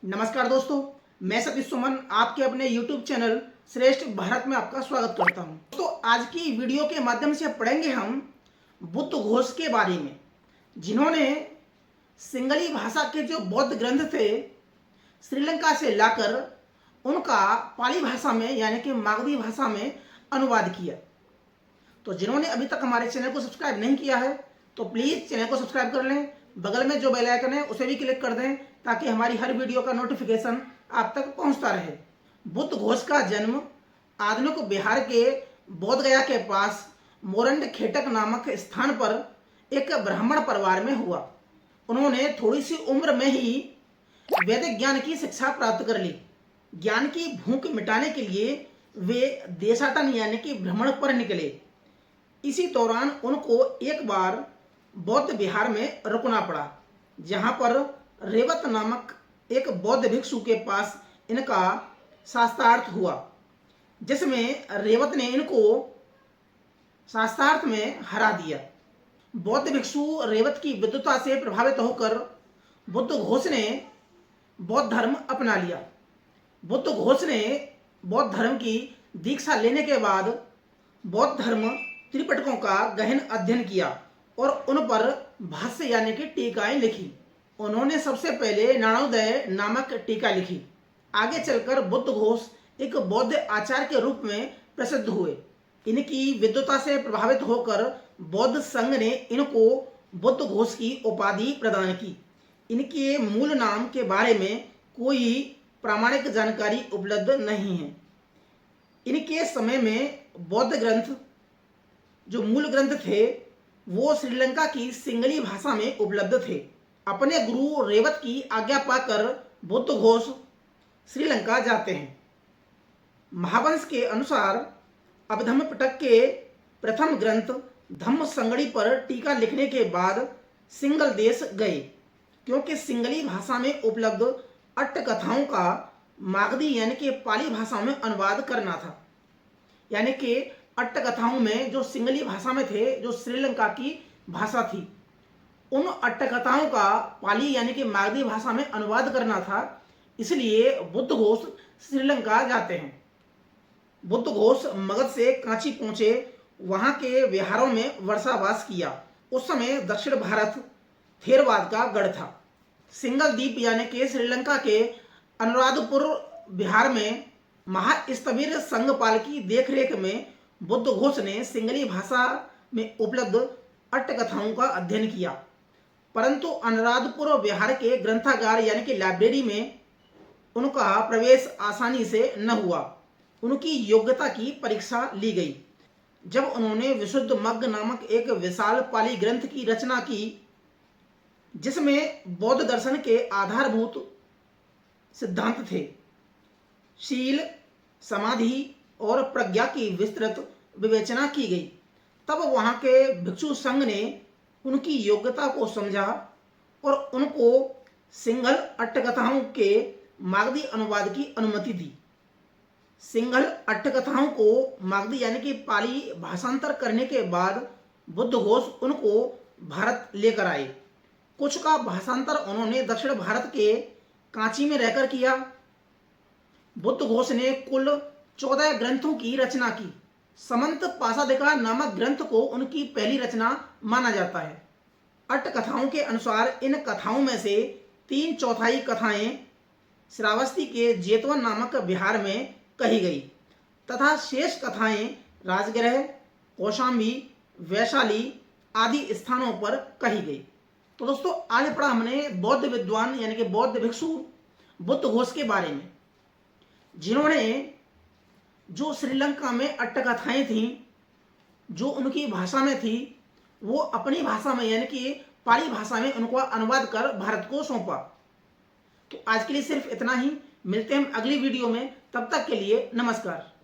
नमस्कार दोस्तों, मैं सतीश सुमन आपके अपने YouTube चैनल श्रेष्ठ भारत में आपका स्वागत करता हूं। तो आज की वीडियो के माध्यम से पढ़ेंगे हम बुद्ध घोष के बारे में, जिन्होंने सिंगली भाषा के जो बौद्ध ग्रंथ थे श्रीलंका से लाकर उनका पाली भाषा में यानी कि मागधी भाषा में अनुवाद किया। तो जिन्होंने अभी तक हमारे चैनल को सब्सक्राइब नहीं किया है तो प्लीज़ चैनल को सब्सक्राइब कर लें, बगल में जो बेल आइकन है उसे भी क्लिक कर दें ताकि हमारी हर वीडियो का नोटिफिकेशन आप तक पहुंचता रहे। बुद्ध घोष का जन्म आधुनिक बिहार के बोध गया के पास मोरंड खेटक नामक स्थान पर एक ब्राह्मण परिवार में हुआ। उन्होंने थोड़ी सी उम्र में ही वैदिक ज्ञान की शिक्षा प्राप्त कर ली। ज्ञान की भूख मिटाने के लिए वे देशाटन यानी कि भ्रमण पर निकले। इसी दौरान उनको एक बार बौद्ध विहार में रुकना पड़ा, जहां पर रेवत नामक एक बौद्ध भिक्षु के पास इनका शास्त्रार्थ हुआ, जिसमें रेवत ने इनको शास्त्रार्थ में हरा दिया। बौद्ध भिक्षु रेवत की विद्वता से प्रभावित होकर बुद्ध घोष ने बौद्ध धर्म अपना लिया। बुद्ध घोष ने बौद्ध धर्म की दीक्षा लेने के बाद बौद्ध धर्म त्रिपिटकों का गहन अध्ययन किया और उन पर भाष्य यानी कि टीकाएं लिखी। उन्होंने सबसे पहले नाणोदय नामक टीका लिखी। आगे चलकर बुद्ध घोष एक बौद्ध आचार्य के रूप में प्रसिद्ध हुए। इनकी विद्वता से प्रभावित होकर बौद्ध संघ ने इनको बुद्ध घोष की उपाधि प्रदान की। इनके मूल नाम के बारे में कोई प्रामाणिक जानकारी उपलब्ध नहीं है। इनके समय में बौद्ध ग्रंथ जो मूल ग्रंथ थे वो श्रीलंका की सिंगली भाषा में उपलब्ध थे। अपने गुरु रेवत की आज्ञा पाकर बुद्ध घोष श्रीलंका जाते हैं। महावंश के अनुसार अभिधम्म पिटक के प्रथम ग्रंथ धम्म संगड़ी पर टीका लिखने के बाद सिंगल देश गए, क्योंकि सिंगली भाषा में उपलब्ध अट्टकथाओं का मागधी यानी कि पाली भाषा में अनुवाद करना था। यानी कि अट्टकथाओं में जो सिंगली भाषा में थे, जो श्रीलंका की भाषा थी, उन अट्टकथाओं का पाली यानी कि मागधी भाषा में अनुवाद करना था। इसलिए बुद्ध घोष श्रीलंका जाते हैं। बुद्ध घोष मगध से कांची पहुंचे, वहां के विहारों में वर्षावास किया। उस समय दक्षिण भारत थेरवाद का गढ़ था। सिंगल द्वीप यानी कि श्रीलंका के अनुराधपुर विहार में महास्थविर संघपाल की देखरेख में बुद्ध घोष ने सिंगली भाषा में उपलब्ध अट्टकथाओं का अध्ययन किया, परंतु अनुराधपुर विहार के ग्रंथागार यानी कि लाइब्रेरी में उनका प्रवेश आसानी से न हुआ। उनकी योग्यता की परीक्षा ली गई। जब उन्होंने विशुद्ध मग्ग नामक एक विशाल पाली ग्रंथ की रचना की, जिसमें बौद्ध दर्शन के आधारभूत सिद्धांत थे, शील, समाधि और प्रज्ञा की विस्तृत विवेचना की गई, तब वहां के भिक्षु संघ ने उनकी योग्यता को समझा और उनको सिंघल अट्टकथाओं के मागधी अनुवाद की अनुमति दी। सिंघल अट्टकथाओं को मागधी यानी कि पाली भाषांतर करने के बाद बुद्ध घोष उनको भारत लेकर आए। कुछ का भाषांतर उन्होंने दक्षिण भारत के कांची में रहकर किया। बुद्ध घोष ने कुल 14 ग्रंथों की रचना की। समंत पासादिका नामक ग्रंथ को उनकी पहली रचना माना जाता है। अट्टकथाओं के अनुसार इन कथाओं में से 3/4 कथाएं श्रावस्ती के जेतवन नामक विहार में कही गई तथा शेष कथाएं राजगृह, कौशाम्बी, वैशाली आदि स्थानों पर कही गई। तो दोस्तों, आज पढ़ा हमने बौद्ध विद्वान यानी कि बौद्ध भिक्षु बुद्ध घोष के बारे में, जिन्होंने जो श्रीलंका में अट्टकथाएं थीं जो उनकी भाषा में थी, वो अपनी भाषा में यानी कि पाली भाषा में उनको अनुवाद कर भारत को सौंपा। तो आज के लिए सिर्फ इतना ही। मिलते हैं हम अगली वीडियो में, तब तक के लिए नमस्कार।